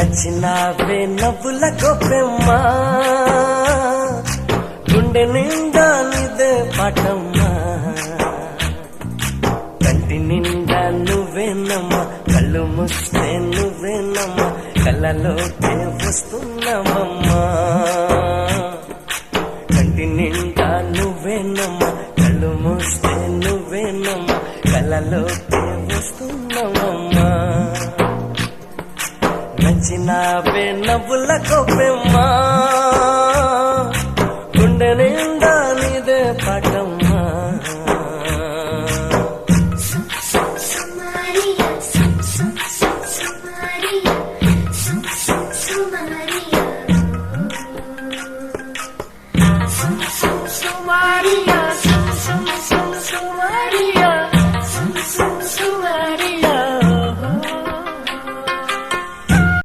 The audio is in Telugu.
నచ్చినావే నవ్వుల గొప్పెమ్మా గుండె నిండా నీదే పాటమ్మా కంటి నిండా నువ్వేనమ్మా కళ్ళు మూస్తే నువ్వేనమ్మా కళ్ళలోకే వస్తున్నావమ్మా కంటి నిండా నువ్వేనమ్మా కళ్ళు మూస్తే నువ్వేనమ్మా కళ్ళలోకే వస్తున్నావమ్మా నచ్చినావే నవ్వుల గొప్పెమ్మా గుండె